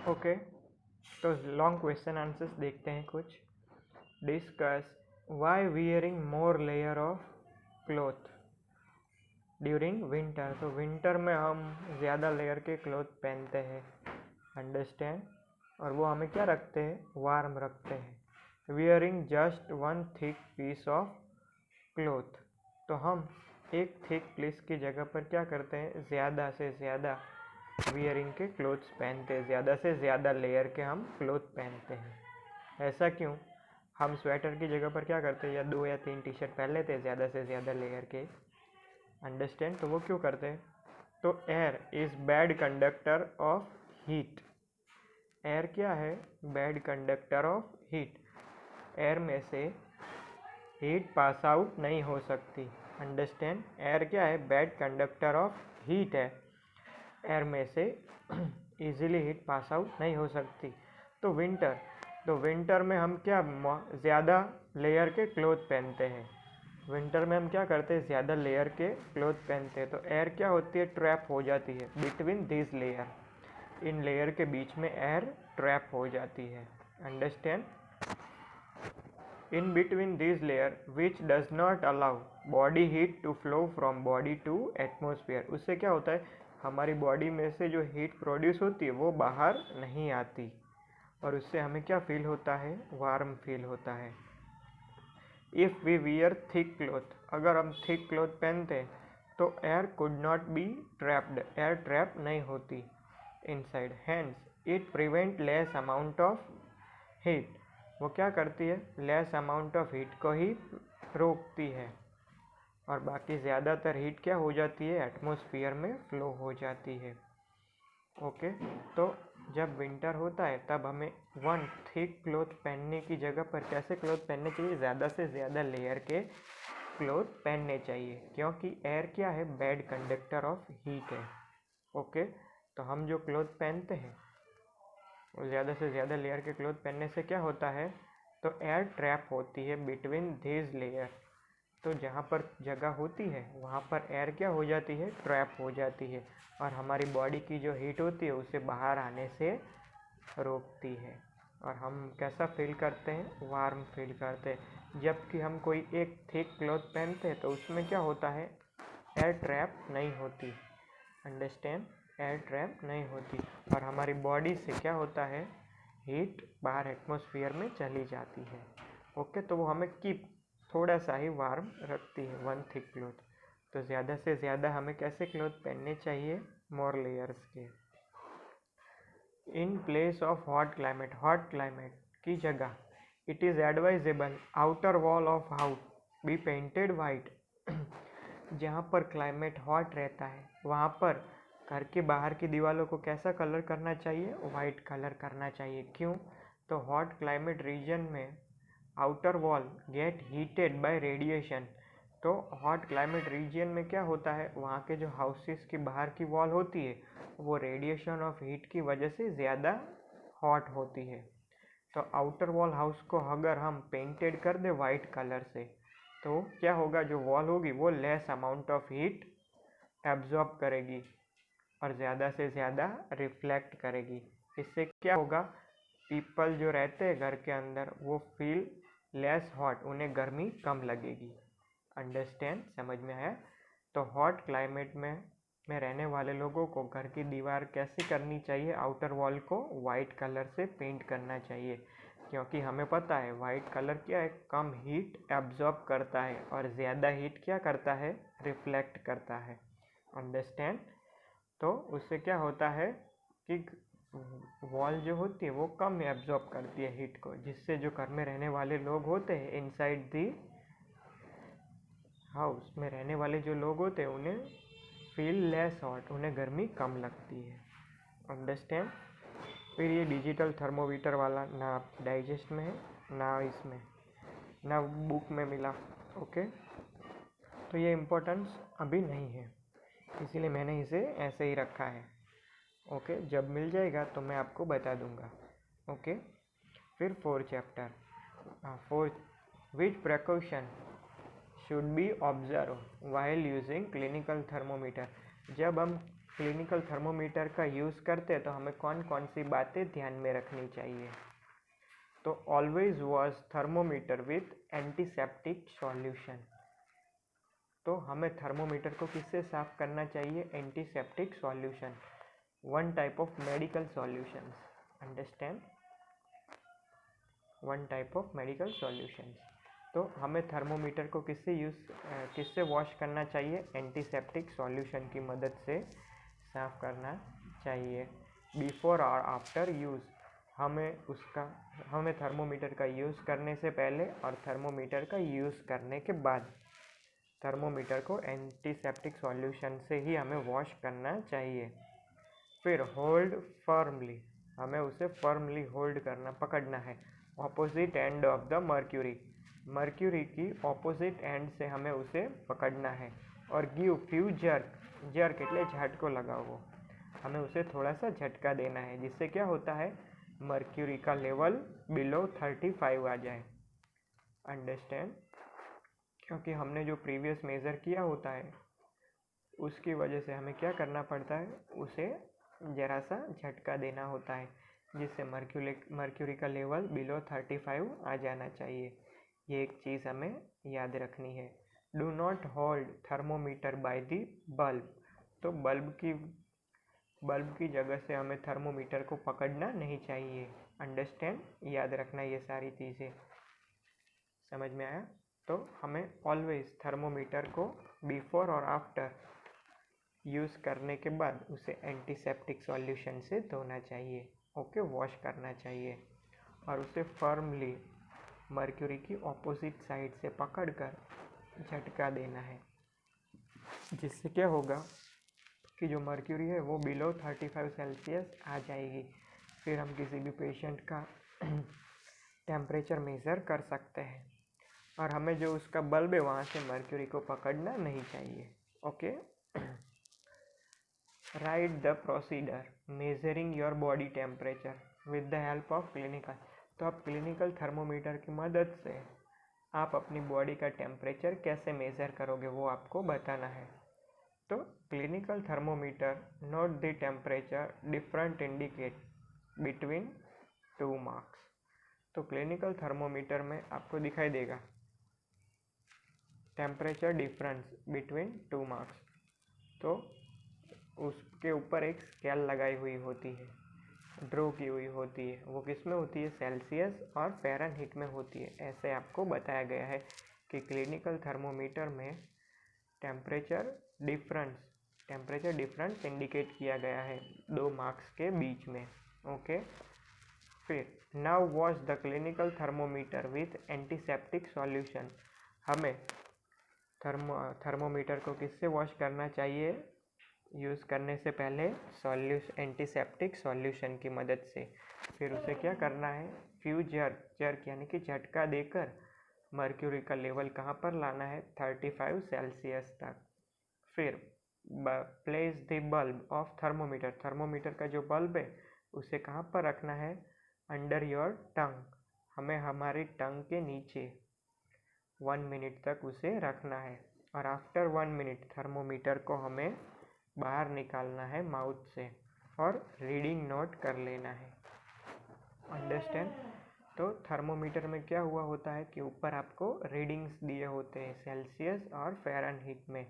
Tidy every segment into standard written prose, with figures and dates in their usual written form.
Okay, तो long question answers देखते हैं कुछ। Discuss Y wearing more layer of cloth during winter. तो विंटर में हम ज़्यादा लेयर के क्लॉथ पहनते हैं, अंडरस्टैंड, और वो हमें क्या रखते हैं, वार्म रखते हैं। Wearing just one thick piece of cloth, तो हम एक थिक पीस की जगह पर क्या करते हैं, ज़्यादा से ज़्यादा वियरिंग के क्लोथ्स पहनते हैं, ज़्यादा से ज़्यादा लेयर के हम क्लोथ पहनते हैं। ऐसा क्यों? हम स्वेटर की जगह पर क्या करते हैं, या 2 या 3 टी शर्ट पहन लेते हैं ज़्यादा से ज़्यादा लेयर के, अंडरस्टैंड। तो वो क्यों करते हैं? तो air is bad conductor of heat. Air क्या है? Bad conductor of heat. Air में से हीट पास आउट नहीं हो सकती, अंडरस्टैंड। एयर क्या है? बैड कंडक्टर ऑफ हीट है। एयर में से इजीली हीट पास आउट नहीं हो सकती। तो विंटर में हम क्या ज़्यादा लेयर के क्लोथ पहनते हैं। विंटर में हम क्या करते हैं, ज़्यादा लेयर के क्लोथ पहनते हैं। तो एयर क्या होती है, ट्रैप हो जाती है बिटवीन दिस लेयर। इन लेयर के बीच में एयर ट्रैप हो जाती है, understand. In between this layer which does not allow body heat to flow from body to atmosphere. उससे क्या होता है, हमारी बॉडी में से जो हीट प्रोड्यूस होती है वो बाहर नहीं आती, और उससे हमें क्या फील होता है, वार्म फील होता है। If we wear thick cloth, अगर हम थिक क्लॉथ पहनते हैं तो air could not be trapped, air trap नहीं होती inside, hence it prevent less amount of heat. वो क्या करती है, लेस अमाउंट ऑफ हीट को ही रोकती है, और बाकी ज़्यादातर हीट क्या हो जाती है, एटमॉस्फेयर में फ्लो हो जाती है। ओके, तो जब विंटर होता है तब हमें वन थिक क्लॉथ पहनने की जगह पर कैसे क्लॉथ पहनने चाहिए, ज़्यादा से ज़्यादा लेयर के क्लॉथ पहनने चाहिए, क्योंकि एयर क्या है, बैड कंडक्टर ऑफ हीट है। ओके, तो हम जो क्लॉथ पहनते हैं वो ज़्यादा से ज़्यादा लेयर के क्लॉथ पहनने से क्या होता है, तो एयर ट्रैप होती है बिटवीन दिस लेयर। तो जहाँ पर जगह होती है वहाँ पर एयर क्या हो जाती है, ट्रैप हो जाती है, और हमारी बॉडी की जो हीट होती है उसे बाहर आने से रोकती है, और हम कैसा फील करते हैं, वार्म फील करते हैं। जबकि हम कोई एक थिक क्लॉथ पहनते हैं तो उसमें क्या होता है, एयर ट्रैप नहीं होती, अंडरस्टैंड, एयर ट्रैप नहीं होती, और हमारी बॉडी से क्या होता है, हीट बाहर एटमॉस्फेयर में चली जाती है। ओके, तो वो हमें थोड़ा सा ही वार्म रखती है, वन थिक क्लॉथ। तो ज़्यादा से ज़्यादा हमें कैसे क्लॉथ पहनने चाहिए, मोर लेयर्स के। In place of hot climate की जगह it is advisable outer wall of house be painted white. जहाँ पर क्लाइमेट हॉट रहता है वहाँ पर घर के बाहर की दीवारों को कैसा कलर करना चाहिए, वाइट कलर करना चाहिए। क्यों? तो हॉट क्लाइमेट रीजन में outer wall gate heated bye radiation. तो हॉट क्लाइमेट रीजन में क्या होता है, वहाँ के जो हाउसेस की बाहर की वॉल होती है वो रेडिएशन ऑफ हीट की वजह से ज़्यादा हॉट होती है। तो आउटर वॉल हाउस को अगर हम पेंटेड कर दे वाइट कलर से तो क्या होगा, जो वॉल होगी वो less amount of heat absorb करेगी और ज़्यादा से ज़्यादा रिफ्लेक्ट करेगी। इससे क्या होगा, पीपल जो रहते हैं घर के अंदर वो फील लेस हॉट, उन्हें गर्मी कम लगेगी, अंडरस्टैंड, समझ में आया। तो हॉट क्लाइमेट में रहने वाले लोगों को घर की दीवार कैसे करनी चाहिए, आउटर वॉल को वाइट कलर से पेंट करना चाहिए, क्योंकि हमें पता है वाइट कलर क्या है, कम हीट एब्जॉर्ब करता है, और ज़्यादा हीट क्या करता है, रिफ्लेक्ट करता है, अंडरस्टैंड। तो उससे क्या होता है कि वॉल जो होती है वो कम एब्जॉर्ब करती है हीट को, जिससे जो घर में रहने वाले लोग होते हैं इनसाइड दी हाउस में रहने वाले जो लोग होते हैं उन्हें फील लेस हॉट, उन्हें गर्मी कम लगती है, अंडरस्टैंड। फिर ये डिजिटल थर्मोमीटर वाला ना डाइजेस्ट में है ना इसमें ना बुक में मिला। ओके, तो ये इम्पोर्टेंस अभी नहीं है, इसीलिए मैंने इसे ऐसे ही रखा है। ओके, जब मिल जाएगा तो मैं आपको बता दूंगा। ओके, फिर 4 chapter, 4 which precaution should be observe while using clinical thermometer. जब हम क्लिनिकल थर्मोमीटर का यूज़ करते हैं तो हमें कौन कौन सी बातें ध्यान में रखनी चाहिए। तो always wash thermometer with antiseptic solution. तो हमें थर्मोमीटर को किससे साफ करना चाहिए? Antiseptic solution, one type of medical solutions, understand, one type of medical solutions. तो हमें थर्मोमीटर को किससे वॉश करना चाहिए? एंटीसेप्टिक सॉल्यूशन की मदद से साफ करना चाहिए। बिफोर और आफ्टर यूज़, हमें थर्मोमीटर का यूज़ करने से पहले और थर्मोमीटर का यूज़ करने के बाद थर्मोमीटर को एंटीसेप्टिक सॉल्यूशन से ही हमें वॉश करना चाहिए। फिर होल्ड फर्मली, हमें उसे फर्मली होल्ड करना, पकड़ना है। Opposite end of the mercury की ऑपोजिट एंड से हमें उसे पकड़ना है। और गिव फ्यू जर्क એટલે झटको लगाओ, हमें उसे थोड़ा सा झटका देना है, जिससे क्या होता है? मर्क्यूरी का लेवल बिलो 35 आ जाए, अंडरस्टैंड। क्योंकि हमने जो प्रीवियस मेज़र किया होता है उसकी वजह से हमें क्या करना पड़ता है? उसे ज़रा सा झटका देना होता है, जिससे मर्क्यूरी का लेवल बिलो 35 आ जाना चाहिए। ये एक चीज़ हमें याद रखनी है। Do not hold thermometer by the bulb. तो बल्ब की जगह से हमें थर्मोमीटर को पकड़ना नहीं चाहिए, अंडरस्टैंड, याद रखना ये सारी चीज़ें। समझ में आया? तो हमें ऑलवेज थर्मोमीटर को बिफोर और आफ्टर यूज़ करने के बाद उसे एंटीसेप्टिक सॉल्यूशन से धोना चाहिए, ओके, वॉश करना चाहिए। और उसे फर्मली मर्क्यूरी की ऑपोजिट साइड से पकड़कर झटका देना है, जिससे क्या होगा कि जो मर्क्यूरी है वो बिलो 35 सेल्सियस आ जाएगी। फिर हम किसी भी पेशेंट का टेम्परेचर मेज़र कर सकते हैं। और हमें जो उसका बल्ब है वहाँ से मर्क्यूरी को पकड़ना नहीं चाहिए, okay. Right the procedure measuring your body temperature with the help of clinical. तो आप क्लिनिकल थर्मोमीटर की मदद से आप अपनी बॉडी का टेम्परेचर कैसे मेज़र करोगे वो आपको बताना है। तो clinical thermometer note the temperature different indicate between 2 marks. तो क्लिनिकल थर्मोमीटर में आपको दिखाई देगा टेम्परेचर डिफरेंस बिटवीन 2 मार्क्स। तो उसके ऊपर एक स्केल लगाई हुई होती है, ड्रॉ की हुई होती है। वो किस में होती है? सेल्सियस और फ़ारेनहीट में होती है। ऐसे आपको बताया गया है कि क्लिनिकल थर्मोमीटर में टेम्परेचर डिफरेंस इंडिकेट किया गया है 2 मार्क्स के बीच में, ओके। फिर now wash the clinical thermometer with antiseptic solution. हमें थर्मोमीटर को किससे वॉश करना चाहिए यूज़ करने से पहले? एंटीसेप्टिक सॉल्यूशन की मदद से। फिर उसे क्या करना है? फ्यू जर्क यानी कि झटका देकर मर्क्यूरी का लेवल कहाँ पर लाना है? 35 सेल्सियस तक। फिर place the bulb of thermometer का जो बल्ब है उसे कहाँ पर रखना है? अंडर योर टंग, हमें हमारी टंग के नीचे 1 मिनट तक उसे रखना है। और आफ्टर 1 मिनट थर्मोमीटर को हमें बाहर निकालना है माउथ से और रीडिंग नोट कर लेना है, अंडरस्टैंड। तो थर्मोमीटर में क्या हुआ होता है कि ऊपर आपको रीडिंग्स दिए होते हैं सेल्सियस और फ़ारेनहीट में,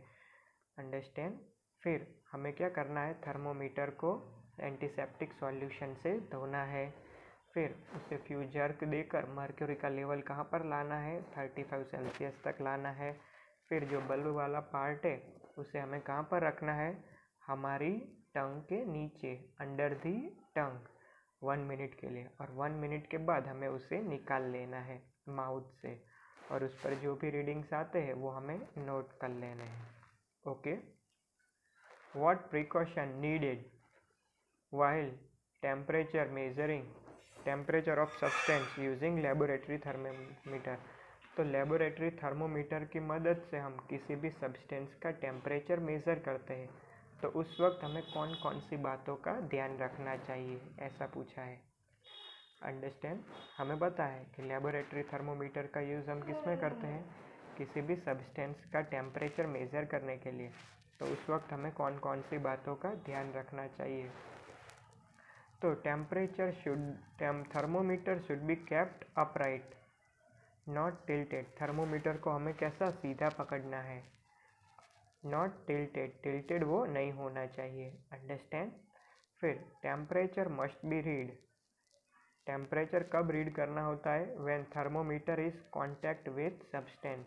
अंडरस्टैंड। फिर हमें क्या करना है? थर्मोमीटर को एंटीसेप्टिक सॉल्यूशन से धोना है। फिर उसे फ्यू जर्क देकर मर्क्यूरी का लेवल कहाँ पर लाना है? 35 सेल्सियस तक लाना है। फिर जो बल्ब वाला पार्ट है उसे हमें कहाँ पर रखना है? हमारी टंग के नीचे, अंडर दी टंग, 1 मिनट के लिए। और 1 मिनट के बाद हमें उसे निकाल लेना है माउथ से, और उस पर जो भी रीडिंग्स आते हैं वो हमें नोट कर लेने हैं, okay. What precaution needed while temperature measuring temperature of substance using laboratory thermometer. तो लेबोरेटरी थर्मोमीटर की मदद से हम किसी भी सब्सटेंस का टेम्परेचर मेज़र करते हैं, तो उस वक्त हमें कौन कौन सी बातों का ध्यान रखना चाहिए, ऐसा पूछा है, अंडरस्टैंड। हमें पता है कि लेबोरेटरी थर्मोमीटर का यूज़ हम किस में करते हैं? किसी भी सब्सटेंस का टेम्परेचर मेज़र करने के लिए। तो उस वक्त हमें कौन कौन सी बातों का ध्यान रखना चाहिए। तो thermometer should be kept upright not tilted. Thermometer को हमें कैसा, सीधा पकड़ना है, नॉट टिल्टेड वो नहीं होना चाहिए। अंडरस्टैंड। फिर temperature must be read. Temperature कब रीड करना होता है? When thermometer is contact with substance.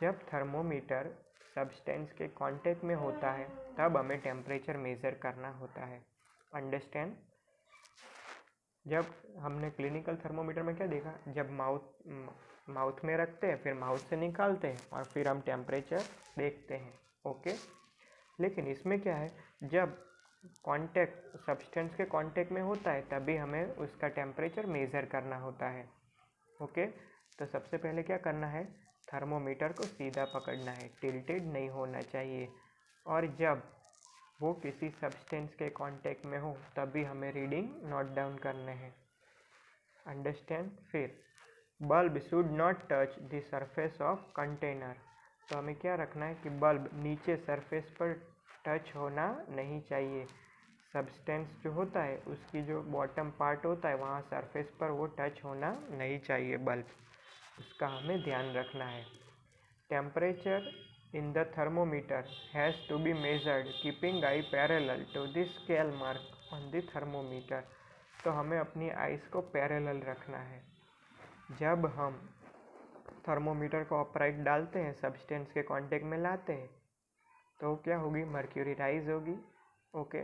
जब थर्मोमीटर सब्सटेंस के कांटेक्ट में होता है तब हमें टेम्परेचर मेज़र करना होता है। अंडरस्टैंड। जब हमने क्लिनिकल थर्मोमीटर में क्या देखा, जब माउथ में रखते हैं, फिर माउथ से निकालते हैं और फिर हम टेम्परेचर देखते हैं। ओके। लेकिन इसमें क्या है, जब कांटेक्ट सब्सटेंस के कांटेक्ट में होता है तभी हमें उसका टेम्परेचर मेज़र करना होता है। ओके। तो सबसे पहले क्या करना है, थर्मोमीटर को सीधा पकड़ना है, टिल्टेड नहीं होना चाहिए। और जब वो किसी सब्सटेंस के कांटेक्ट में हो तभी हमें रीडिंग नोट डाउन करने हैं। अंडरस्टैंड। फिर bulb should not touch the surface of container. तो हमें क्या रखना है कि बल्ब नीचे सरफेस पर टच होना नहीं चाहिए। सब्सटेंस जो होता है उसकी जो बॉटम पार्ट होता है वहाँ सरफेस पर वो टच होना नहीं चाहिए बल्ब, उसका हमें ध्यान रखना है। Temperature in the thermometer has to be measured keeping eye parallel to the scale mark on the thermometer। तो हमें अपनी आइज़ को पैरेलल रखना है। जब हम थर्मोमीटर को अपराइट डालते हैं, सब्सटेंस के कांटेक्ट में लाते हैं, तो क्या होगी, मर्क्यूरी राइज होगी। ओके।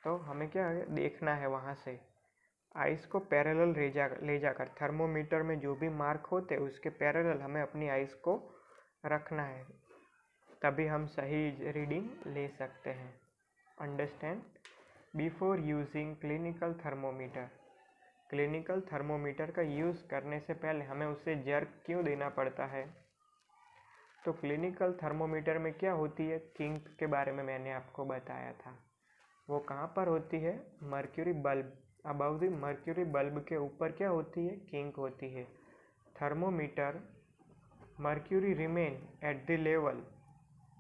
तो हमें क्या देखना है, वहाँ से आइज़ को पैरेलल ले जाकर थर्मोमीटर में जो भी मार्क होते हैं उसके पैरेलल हमें अपनी आइज़ को रखना है, तभी हम सही रीडिंग ले सकते हैं। Understand. Before using clinical thermometer. Clinical thermometer का यूज़ करने से पहले हमें उसे जर्क क्यों देना पड़ता है? तो क्लिनिकल थर्मोमीटर में क्या होती है, किंक के बारे में मैंने आपको बताया था। वो कहाँ पर होती है? Mercury bulb, above the mercury bulb के ऊपर क्या होती है? किंक होती है। Thermometer mercury remain at the level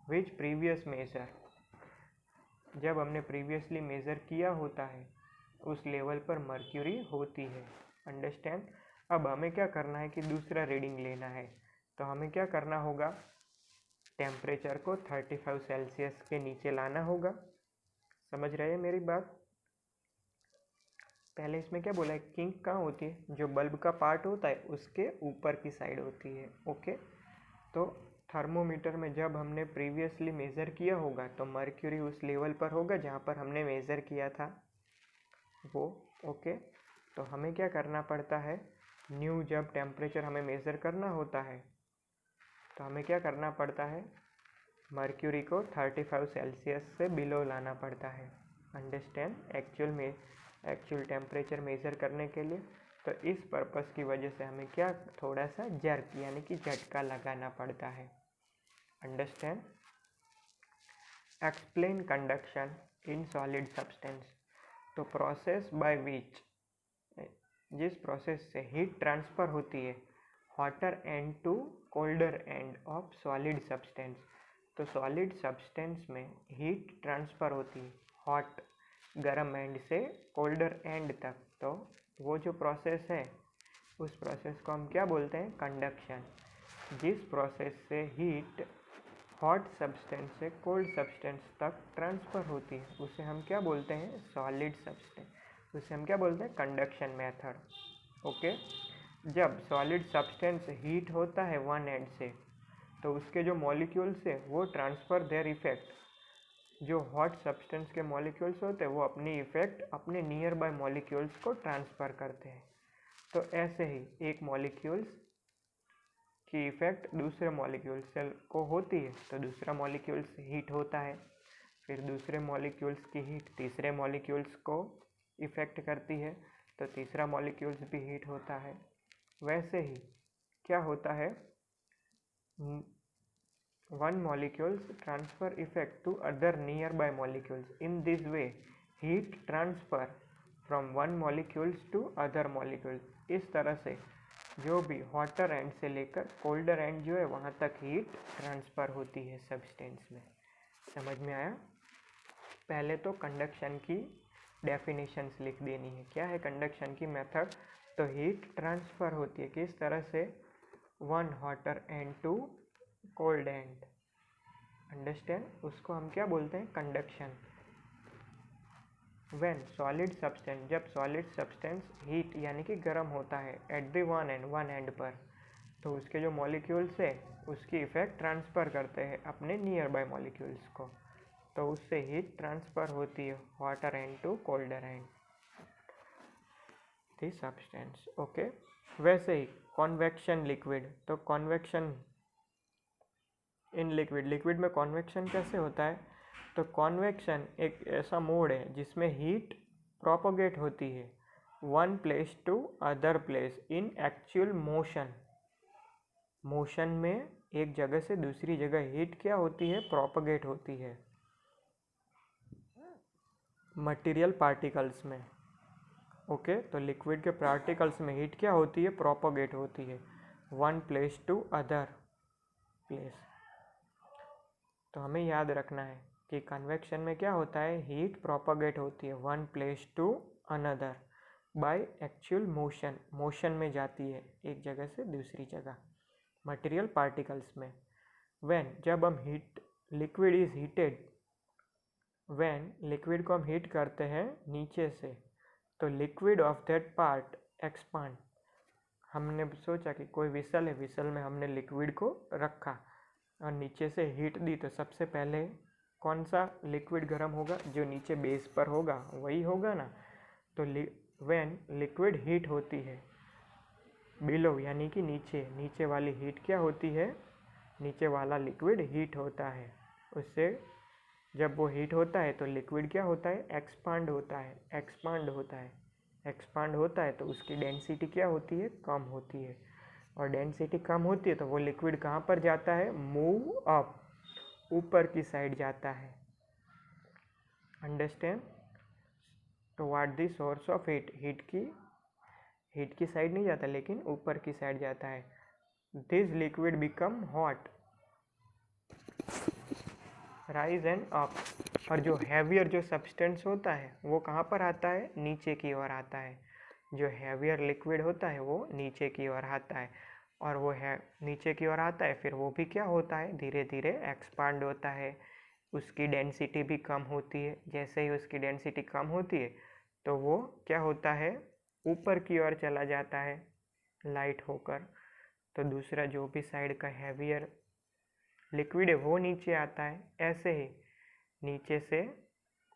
which previous measure. जब हमने प्रीवियसली मेज़र किया होता है उस लेवल पर मर्क्यूरी होती है। अंडरस्टैंड। अब हमें क्या करना है कि दूसरा रीडिंग लेना है, तो हमें क्या करना होगा, टेम्परेचर को 35 सेल्सियस के नीचे लाना होगा। समझ रहे हैं मेरी बात? पहले इसमें क्या बोला है, किंक कहाँ होती है? जो बल्ब का पार्ट होता है उसके ऊपर की साइड होती है। ओके। तो थर्मोमीटर में जब हमने प्रीवियसली मेज़र किया होगा तो मर्क्यूरी उस लेवल पर होगा जहाँ पर हमने मेज़र किया था वो। ओके। तो हमें क्या करना पड़ता है, न्यू जब टेम्परेचर हमें मेज़र करना होता है तो हमें क्या करना पड़ता है, मर्क्यूरी को 35 सेल्सियस से बिलो लाना पड़ता है। अंडरस्टैंड। एक्चुअल टेम्परेचर मेज़र करने के लिए, तो इस पर्पस की वजह से हमें क्या, थोड़ा सा जर्क यानी कि झटका लगाना पड़ता है। Understand. Explain conduction in solid substance. तो प्रोसेस बाय विच, जिस प्रोसेस से हीट ट्रांसफ़र होती है hotter end to colder end of solid substance. तो सॉलिड सब्सटेंस में हीट ट्रांसफ़र होती है हॉट गर्म एंड से कोल्डर एंड तक। तो वो जो प्रोसेस है उस प्रोसेस को हम क्या बोलते हैं, कंडक्शन। जिस प्रोसेस से हीट हॉट सब्सटेंस से कोल्ड सब्सटेंस तक ट्रांसफ़र होती है उसे हम क्या बोलते हैं, सॉलिड सब्सटेंस, उसे हम क्या बोलते हैं, कंडक्शन मेथड। ओके। जब सॉलिड सब्सटेंस हीट होता है वन एंड से, तो उसके जो मॉलिक्यूल्स है वो ट्रांसफ़र देयर इफेक्ट, जो हॉट सब्सटेंस के मॉलिक्यूल्स होते हैं वो अपनी इफेक्ट अपने नियर बाय मॉलिक्यूल्स को ट्रांसफ़र करते हैं। तो ऐसे ही एक मॉलिक्यूल्स की इफेक्ट दूसरे मॉलिक्यूल्स को होती है तो दूसरा मॉलिक्यूल्स हीट होता है, फिर दूसरे मॉलिक्यूल्स की हीट तीसरे मॉलिक्यूल्स को इफेक्ट करती है तो तीसरा मॉलिक्यूल्स भी हीट होता है। वैसे ही क्या होता है, one molecules transfer effect to other nearby molecules. In this way heat transfer from one molecules to other molecules। इस तरह से जो भी हॉटर एंड से लेकर कोल्डर एंड जो है वहाँ तक हीट ट्रांसफ़र होती है सब्सटेंस में। समझ में आया? पहले तो कंडक्शन की डेफिनेशंस लिख देनी है। क्या है कंडक्शन की मेथड? तो हीट ट्रांसफ़र होती है किस तरह से? One hotter end to cold end. Understand? उसको हम क्या बोलते हैं? कंडक्शन। व्हेन सॉलिड सब्सटेंस, जब सॉलिड सब्सटेंस हीट यानी कि गर्म होता है एट द वन एंड पर, तो उसके जो मॉलिक्यूल्स है उसकी इफेक्ट ट्रांसफ़र करते हैं अपने नियर बाय मॉलिक्यूल्स को, तो उससे हीट ट्रांसफ़र होती है hotter end to colder end the substance. Okay. वैसे ही कॉन्वेक्शन लिक्विड, तो कॉन्वेक्शन इन लिक्विड, लिक्विड में कॉन्वेक्शन कैसे होता है? तो कॉन्वेक्शन एक ऐसा मोड है जिसमें हीट प्रोपोगेट होती है one place to other place in actual motion. Motion में एक जगह से दूसरी जगह हीट क्या होती है? प्रोपोगेट होती है मटेरियल पार्टिकल्स में। ओके, तो लिक्विड के पार्टिकल्स में हीट क्या होती है? प्रोपोगेट होती है one place to other place. तो हमें याद रखना है कि कन्वेक्शन में क्या होता है? हीट प्रोपोगेट होती है one place to another by actual motion. Motion में जाती है एक जगह से दूसरी जगह मटेरियल पार्टिकल्स में। व्हेन, जब हम heat liquid is heated, when liquid को हम हीट करते हैं नीचे से, तो liquid of that part expand. हमने सोचा कि कोई विसल है, विसल में हमने लिक्विड को रखा और नीचे से हीट दी, तो सबसे पहले कौन सा लिक्विड गर्म होगा? जो नीचे बेस पर होगा वही होगा ना। तो व्हेन लिक्विड हीट होती है बिलो यानी कि नीचे, नीचे वाली हीट क्या होती है? नीचे वाला लिक्विड हीट होता है। उससे जब वो हीट होता है तो लिक्विड क्या होता है? एक्सपांड होता है, एक्सपांड होता है। एक्सपांड होता है तो उसकी डेंसिटी क्या होती है? कम होती है। और डेंसिटी कम होती है तो वो लिक्विड कहाँ पर जाता है? मूव अप, ऊपर की साइड जाता है। अंडरस्टैंड? तो what the source of heat? Heat की साइड नहीं जाता लेकिन ऊपर की साइड जाता है। This liquid become hot, rise and up. और जो हैवियर जो सब्सटेंस होता है वो कहाँ पर आता है? नीचे की ओर आता है। जो हैवियर लिक्विड होता है वो नीचे की ओर आता है, और वो है नीचे की ओर आता है, फिर वो भी क्या होता है? धीरे धीरे एक्सपांड होता है। उसकी डेंसिटी भी कम होती है। जैसे ही उसकी डेंसिटी कम होती है तो वो क्या होता है? ऊपर की ओर चला जाता है लाइट होकर। तो दूसरा जो भी साइड का हैवियर लिक्विड है वो नीचे आता है। ऐसे ही नीचे से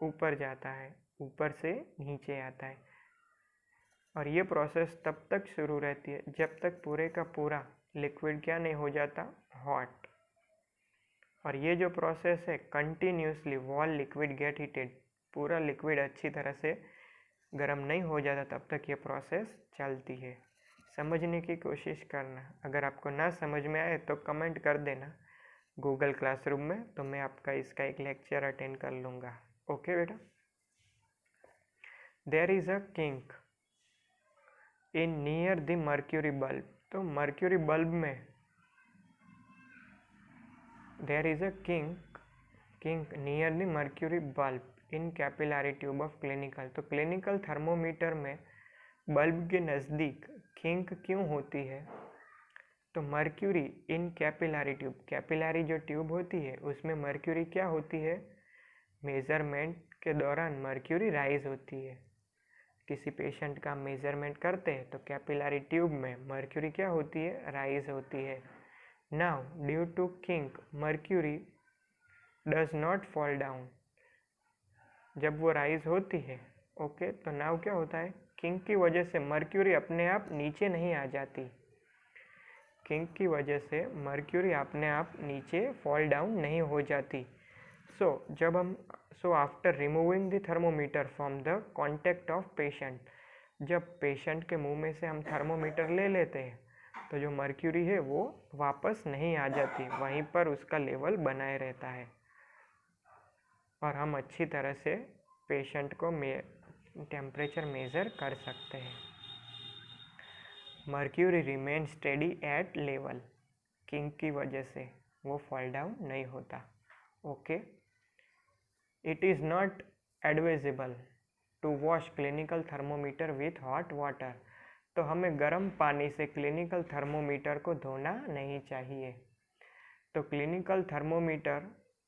ऊपर जाता है, ऊपर से नीचे आता है। और ये प्रोसेस तब तक शुरू रहती है जब तक पूरे का पूरा लिक्विड क्या नहीं हो जाता? हॉट। और ये जो प्रोसेस है continuously wall liquid gate heated, पूरा लिक्विड अच्छी तरह से गर्म नहीं हो जाता तब तक ये प्रोसेस चलती है। समझने की कोशिश करना। अगर आपको ना समझ में आए तो कमेंट कर देना गूगल क्लासरूम में, तो मैं आपका इसका एक लेक्चर अटेंड कर लूँगा। ओके बेटा। There is a kink in near the mercury bulb. तो मर्क्यूरी बल्ब में there is a kink near the mercury bulb in capillary tube of clinical. तो क्लिनिकल थर्मोमीटर में बल्ब के नज़दीक किंक क्यों होती है? तो mercury in capillary tube, capillary जो ट्यूब होती है उसमें मर्क्यूरी क्या होती है? मेज़रमेंट के दौरान मर्क्यूरी राइज होती है। किसी पेशेंट का मेज़रमेंट करते हैं तो कैपिलरी ट्यूब में मर्क्यूरी क्या होती है? राइज होती है। Now due to kink mercury does not fall down. जब वो राइज होती है, ओके, तो नाउ क्या होता है? किंक की वजह से मर्क्यूरी अपने आप नीचे नहीं आ जाती। किंक की वजह से मर्क्यूरी अपने आप नीचे फॉल डाउन नहीं हो जाती। So after removing the thermometer from the contact of patient, जब पेशेंट के मुंह में से हम थर्मोमीटर ले लेते हैं तो जो मर्क्यूरी है वो वापस नहीं आ जाती, वहीं पर उसका लेवल बनाए रहता है और हम अच्छी तरह से पेशेंट को टेम्परेचर मेज़र कर सकते हैं। Mercury remain steady at level, kink की वजह से वो फॉल डाउन नहीं होता। Okay, it is not advisable to wash clinical thermometer with hot water. तो हमें गर्म पानी से क्लिनिकल थर्मोमीटर को धोना नहीं चाहिए। तो clinical thermometer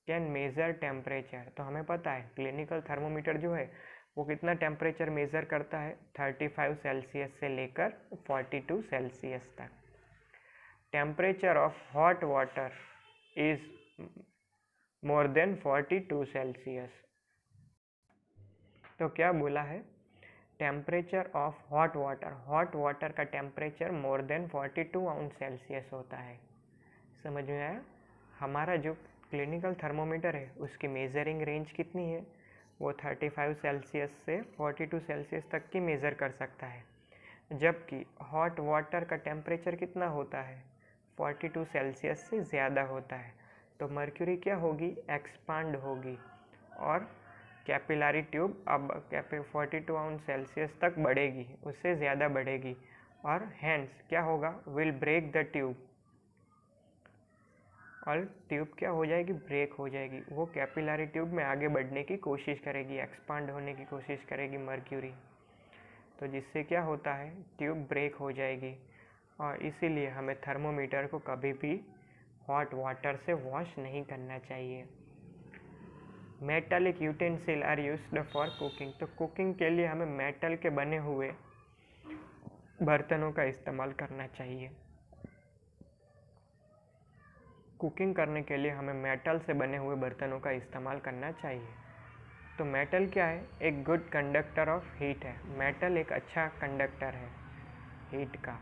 can measure temperature. तो हमें पता है क्लिनिकल थर्मोमीटर जो है वो कितना टेम्परेचर मेज़र करता है, 35 सेल्सियस से लेकर 42 सेल्सियस तक। Temperature of hot water is more than 42 Celsius. तो क्या बोला है, टेम्परेचर ऑफ हॉट वाटर का टेम्परेचर मोर देन 42 अंश सेल्सियस होता है। समझ में आया? हमारा जो क्लिनिकल थर्मोमीटर है उसकी मेजरिंग रेंज कितनी है, वो 35 सेल्सियस से 42 सेल्सियस तक की मेज़र कर सकता है, जबकि हॉट वाटर का टेम्परेचर कितना होता है, 42 सेल्सियस से ज़्यादा होता है। तो मर्क्यूरी क्या होगी, एक्सपांड होगी और कैपिलरी ट्यूब अब 42 अंश सेल्सियस तक बढ़ेगी, उससे ज़्यादा बढ़ेगी, और हैंस क्या होगा, विल ब्रेक द ट्यूब, और ट्यूब क्या हो जाएगी, ब्रेक हो जाएगी। वो कैपिलरी ट्यूब में आगे बढ़ने की कोशिश करेगी, एक्सपांड होने की कोशिश करेगी मर्क्यूरी, तो जिससे क्या होता है, ट्यूब ब्रेक हो जाएगी। और इसीलिए हमें थर्मोमीटर को कभी भी हॉट वाटर से वॉश नहीं करना चाहिए। Metallic utensil are used for cooking. तो कुकिंग के लिए हमें मेटल के बने हुए बर्तनों का इस्तेमाल करना चाहिए। कुकिंग करने के लिए हमें मेटल से बने हुए बर्तनों का इस्तेमाल करना चाहिए। तो मेटल क्या है, एक गुड कंडक्टर ऑफ हीट है। मेटल एक अच्छा कंडक्टर है हीट का।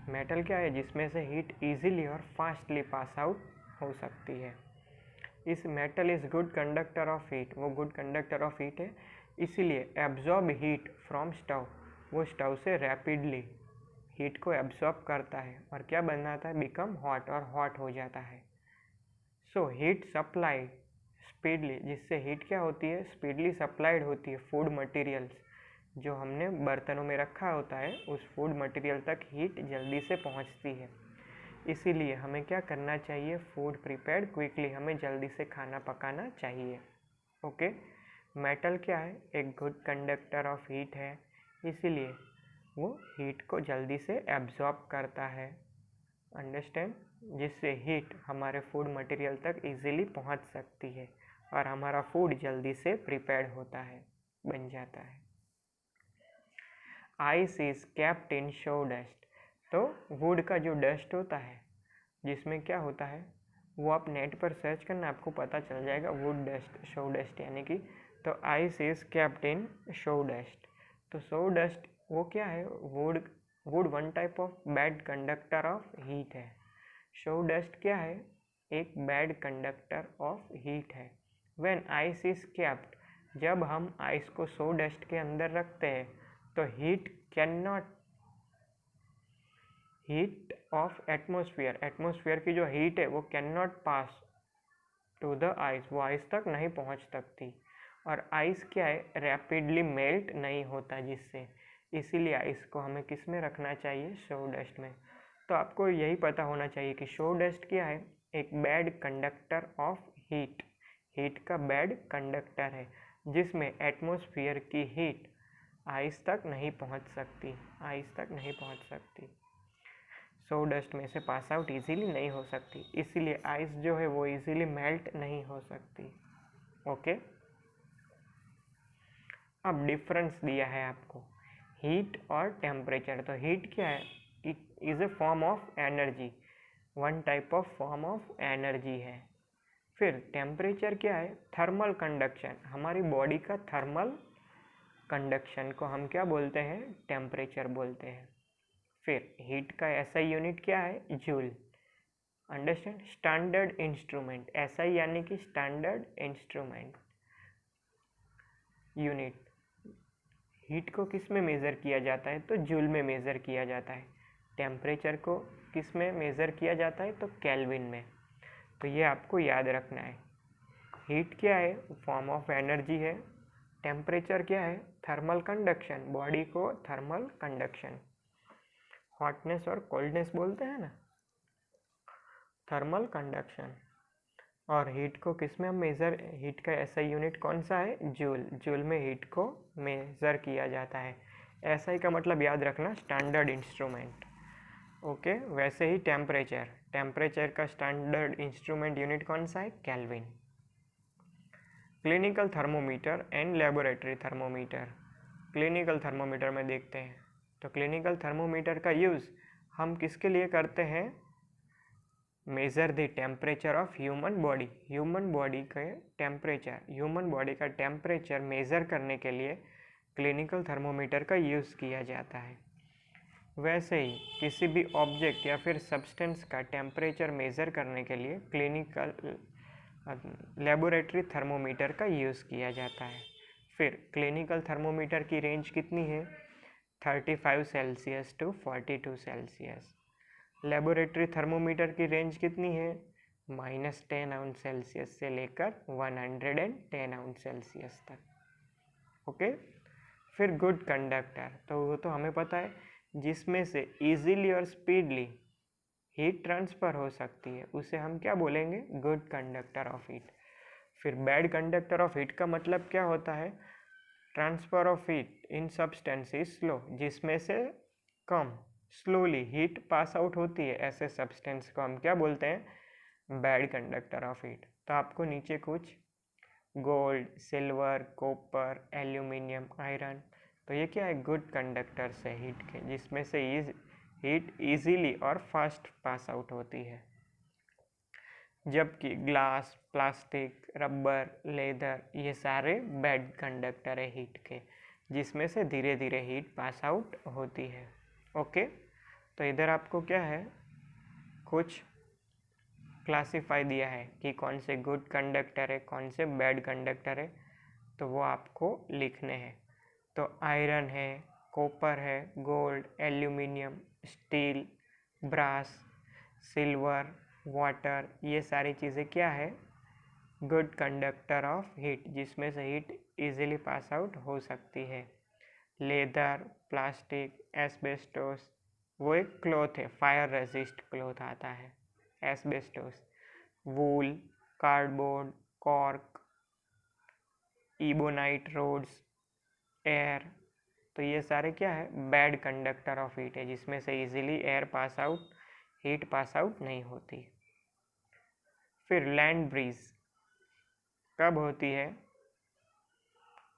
मेटल क्या है, जिसमें से हीट इजीली और फास्टली पास आउट हो सकती है। इस metal is good conductor of heat, वो गुड कंडक्टर ऑफ हीट है, इसीलिए एब्जॉर्ब हीट फ्रॉम स्टव, वो स्टव से रैपिडली हीट को एब्जॉर्ब करता है और क्या बनाता है, बिकम हॉट, और हॉट हो जाता है। सो हीट सप्लाई स्पीडली, जिससे हीट क्या होती है, स्पीडली सप्लाइड होती है फूड मटेरियल्स, जो हमने बर्तनों में रखा होता है उस फूड मटेरियल तक हीट जल्दी से पहुंचती है। इसीलिए हमें क्या करना चाहिए, फूड प्रिपेयर्ड क्विकली, हमें जल्दी से खाना पकाना चाहिए। ओके, मेटल क्या है, एक गुड कंडक्टर ऑफ हीट है, इसीलिए वो हीट को जल्दी से एब्जॉर्ब करता है, अंडरस्टैंड, जिससे हीट हमारे फूड मटेरियल तक इजीली पहुंच सकती है और हमारा फूड जल्दी से प्रिपेयर्ड होता है, बन जाता है। Ice is kept in show dust. तो वुड का जो डस्ट होता है, जिसमें क्या होता है, वो आप नेट पर सर्च करना, आपको पता चल जाएगा, वुड डस्ट, शो डस्ट यानी कि। तो ice is kept in show dust. तो शो डस्ट वो क्या है, would one type of bad conductor of heat है। शो डस्ट क्या है, एक बैड कंडक्टर ऑफ हीट है। व्हेन आइस इज कैप्ट, जब हम आइस को शो डस्ट के अंदर रखते हैं तो हीट ऑफ एटमोसफियर की जो हीट है वो can not pass to the ice, वो आइस तक नहीं पहुंच सकती, और आइस क्या है, रैपिडली मेल्ट नहीं होता, जिससे इसीलिए आइस को हमें किस में रखना चाहिए, शो डस्ट में। तो आपको यही पता होना चाहिए कि शो डस्ट क्या है, एक बैड कंडक्टर ऑफ हीट का बैड कंडक्टर है, जिसमें एटमोसफियर की हीट आइस तक नहीं पहुंच सकती, शो डस्ट में से पास आउट इजीली नहीं हो सकती, इसीलिए आइस जो है वो इजीली मेल्ट नहीं हो सकती। ओके, अब डिफरेंस दिया है आपको हीट और टेम्परेचर। तो हीट क्या है, it is a form of energy, one type of form of energy है। फिर टेम्परेचर क्या है, थर्मल कंडक्शन, हमारी बॉडी का थर्मल कंडक्शन को हम क्या बोलते हैं, टेम्परेचर बोलते हैं। फिर हीट का एसआई यूनिट क्या है, joule, understand. Standard instrument, SI यानी कि स्टैंडर्ड इंस्ट्रूमेंट यूनिट, हीट को किस में मेज़र किया जाता है, तो जूल में मेज़र किया जाता है। टेम्परेचर को किस में मेज़र किया जाता है, तो केल्विन में। तो ये आपको याद रखना है। हीट क्या है, फॉर्म ऑफ एनर्जी है। टेम्परेचर क्या है, थर्मल कंडक्शन, बॉडी को थर्मल कंडक्शन, हॉटनेस और कोल्डनेस बोलते हैं ना, थर्मल कंडक्शन। और हीट को किस में हम मेज़र, हीट का एसआई यूनिट कौन सा है, जूल। जूल में हीट को मेज़र किया जाता है। एसआई का मतलब याद रखना, स्टैंडर्ड इंस्ट्रूमेंट। ओके, वैसे ही टेम्परेचर, टेम्परेचर का स्टैंडर्ड इंस्ट्रूमेंट यूनिट कौन सा है, kelvin. Clinical thermometer and laboratory thermometer. Clinical thermometer में देखते हैं, तो क्लिनिकल थर्मोमीटर का यूज़ हम किसके लिए करते हैं, measure the temperature of human body. Human body के टेम्परेचर, ह्यूमन बॉडी का टेम्परेचर मेज़र करने के लिए क्लिनिकल थर्मोमीटर का यूज़ किया जाता है। वैसे ही किसी भी ऑब्जेक्ट या फिर सब्सटेंस का टेम्परेचर मेज़र करने के लिए क्लिनिकल लेबोरेटरी थर्मोमीटर का यूज़ किया जाता है। फिर क्लिनिकल थर्मोमीटर की रेंज कितनी है, 35 Celsius to 42 Celsius. Laboratory thermometer की रेंज कितनी है, -10 अंश सेल्सियस से लेकर 110 अंश सेल्सियस तक। ओके, फिर गुड कंडक्टर, तो वो तो हमें पता है, जिसमें से इजीली और स्पीडली हीट ट्रांसफ़र हो सकती है, उसे हम क्या बोलेंगे, गुड कंडक्टर ऑफ हीट। फिर बैड कंडक्टर ऑफ हीट का मतलब क्या होता है, transfer of heat in substance is slow, जिसमें से कम स्लोली हीट पास आउट होती है, ऐसे सब्सटेंस को हम क्या बोलते हैं, बैड कंडक्टर ऑफ हीट। तो आपको नीचे कुछ gold, silver, copper, aluminium, iron, तो ये क्या है, गुड कंडक्टर्स है हीट के, जिसमें से हीट इजीली और फास्ट पास आउट होती है। जबकि ग्लास, प्लास्टिक, रबर, लेदर, ये सारे बैड कंडक्टर है हीट के, जिसमें से धीरे धीरे हीट पास आउट होती है। ओके, तो इधर आपको क्या है, कुछ क्लासीफाई दिया है कि कौन से गुड कंडक्टर है, कौन से बैड कंडक्टर है, तो वो आपको लिखने हैं। तो आयरन है, कॉपर है, gold, aluminium, steel, brass, silver, water, ये सारी चीज़ें क्या है, गुड कंडक्टर ऑफ हीट, जिसमें से हीट इजीली पास आउट हो सकती है। लेदर, प्लास्टिक, एस्बेस्टोस, वो एक क्लॉथ है, फायर रेजिस्ट क्लॉथ आता है, asbestos. Wool, cardboard, cork, ebonite rods, air, तो ये सारे क्या है, बैड कंडक्टर ऑफ हीट है, जिसमें से easily air pass out, heat pass out नहीं होती। फिर लैंड ब्रीज कब होती है,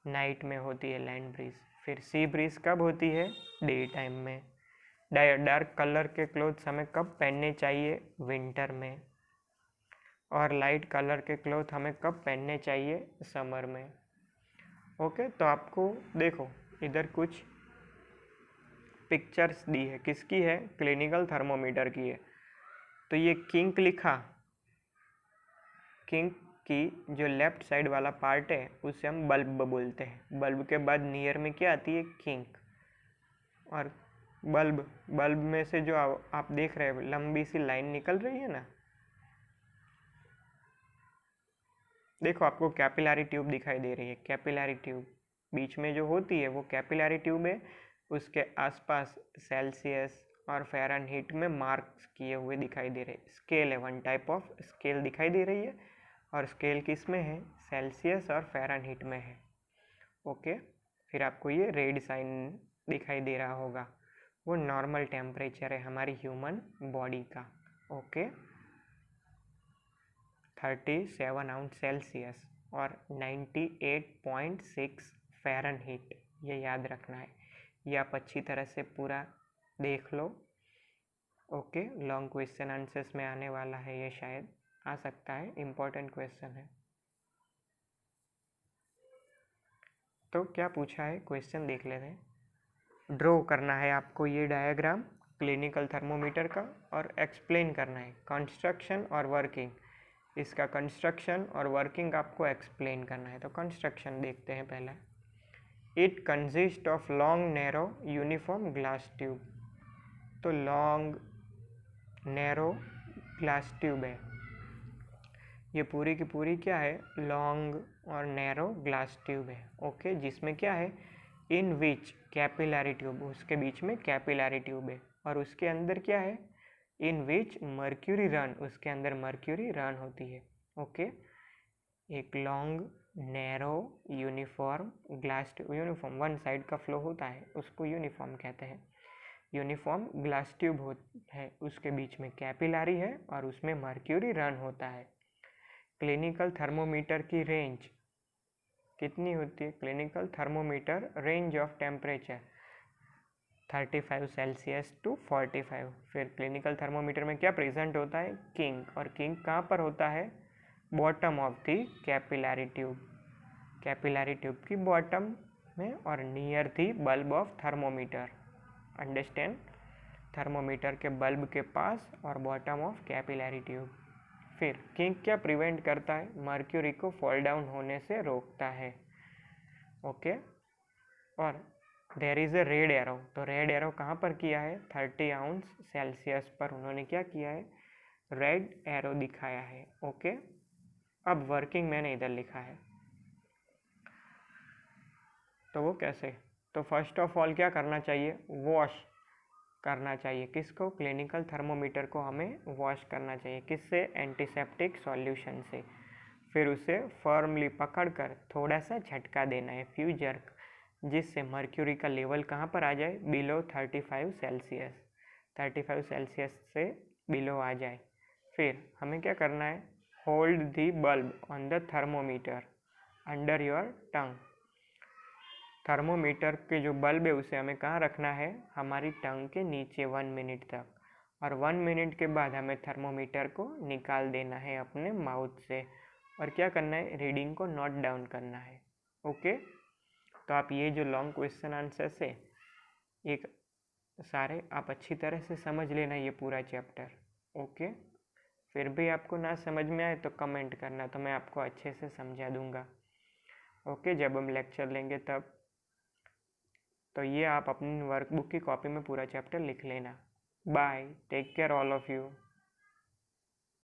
नाइट में होती है लैंड ब्रीज। फिर सी ब्रीज कब होती है, डे टाइम में। डार्क कलर के क्लोथ्स हमें कब पहनने चाहिए, विंटर में। और लाइट कलर के क्लोथ हमें कब पहनने चाहिए, समर में। ओके, तो आपको देखो इधर कुछ पिक्चर्स दी है, किसकी है, क्लिनिकल थर्मोमीटर की है। तो ये किंक लिखा, किंक की जो लेफ्ट साइड वाला पार्ट है उसे हम बल्ब बोलते हैं। बल्ब के बाद नियर में क्या आती है, किंक। और बल्ब में से जो आप देख रहे हैं लंबी सी लाइन निकल रही है ना, देखो आपको कैपिलरी ट्यूब दिखाई दे रही है, कैपिलरी ट्यूब बीच में जो होती है वो कैपिलरी ट्यूब है। उसके आसपास सेल्सियस और फ़ारेनहीट में मार्क्स किए हुए दिखाई दे रहे हैं। स्केल है, वन टाइप ऑफ स्केल दिखाई दे रही है, और स्केल किस में है, सेल्सियस और फ़ारेनहीट में है। ओके, फिर आपको ये रेड साइन दिखाई दे रहा होगा, वो नॉर्मल टेम्परेचर है हमारी ह्यूमन बॉडी का। ओके, 37 अंश सेल्सियस और 98.6 फ़ारेनहीट, ये याद रखना है। ये आप अच्छी तरह से पूरा देख लो। ओके, लॉन्ग क्वेश्चन आंसर्स में आने वाला है, ये शायद आ सकता है, इम्पोर्टेंट क्वेश्चन है। तो क्या पूछा है, क्वेश्चन देख लेते हैं। ड्रॉ करना है आपको ये डायग्राम क्लिनिकल थर्मोमीटर का, और एक्सप्लेन करना है कंस्ट्रक्शन और वर्किंग। इसका कंस्ट्रक्शन और वर्किंग आपको एक्सप्लेन करना है। तो कंस्ट्रक्शन देखते हैं पहले। It consist of long narrow uniform glass tube. तो लॉन्ग नैरो ग्लास ट्यूब है, ये पूरी की पूरी क्या है, लॉन्ग और नैरो ग्लास ट्यूब है। ओके, जिसमें क्या है, इन विच कैपिलरी ट्यूब, उसके बीच में कैपिलरी ट्यूब है, और उसके अंदर क्या है, इन विच मर्क्यूरी रन, उसके अंदर मर्क्यूरी रन होती है। ओके, एक long narrow uniform glass tube, uniform one side का फ्लो होता है उसको यूनिफॉर्म कहते हैं। यूनिफॉर्म ग्लास ट्यूब है, उसके बीच में कैपिलरी है और उसमें मर्क्यूरी रन होता है। क्लिनिकल थर्मोमीटर की रेंज कितनी होती है? Clinical thermometer range of temperature 35 Celsius to 45। फिर क्लिनिकल थर्मोमीटर में क्या प्रेजेंट होता है? किंग, और किंग कहाँ पर होता है? Bottom of the capillary tube, capillary tube की बॉटम में और near the bulb of thermometer. Understand? Thermometer के बल्ब के पास और बॉटम ऑफ कैपिलरी ट्यूब। फिर किंग क्या प्रिवेंट करता है? मर्क्यूरी को फॉल डाउन होने से रोकता है। ओके, और there is a red arrow, तो रेड एरो कहाँ पर किया है? 30 आउंस सेल्सियस पर उन्होंने क्या किया है? रेड एरो दिखाया है। ओके, अब वर्किंग मैंने इधर लिखा है, तो वो कैसे? तो फर्स्ट ऑफ ऑल क्या करना चाहिए? वॉश करना चाहिए। किसको? क्लिनिकल थर्मोमीटर को हमें वॉश करना चाहिए। किससे? एंटीसेप्टिक सॉल्यूशन से। फिर उसे फर्मली पकड़कर थोड़ा सा झटका देना है, फ्यू जर्क, जिससे मर्क्यूरी का लेवल कहाँ पर आ जाए? बिलो 35 सेल्सियस, 35 सेल्सियस से बिलो आ जाए। फिर हमें क्या करना है? Hold the bulb on the thermometer under your tongue. Thermometer के जो बल्ब है उसे हमें कहाँ रखना है? हमारी टंग के नीचे 1 मिनट तक, और 1 मिनट के बाद हमें थर्मोमीटर को निकाल देना है अपने माउथ से, और क्या करना है? रीडिंग को नोट डाउन करना है। ओके, तो आप ये जो लॉन्ग क्वेश्चन आंसर से एक सारे आप अच्छी तरह से समझ लेना ये पूरा चैप्टर। ओके, फिर भी आपको ना समझ में आए तो कमेंट करना, तो मैं आपको अच्छे से समझा दूंगा। ओके, जब हम लेक्चर लेंगे तब। तो ये आप अपनी वर्कबुक की कॉपी में पूरा चैप्टर लिख लेना। Bye, take care all of you.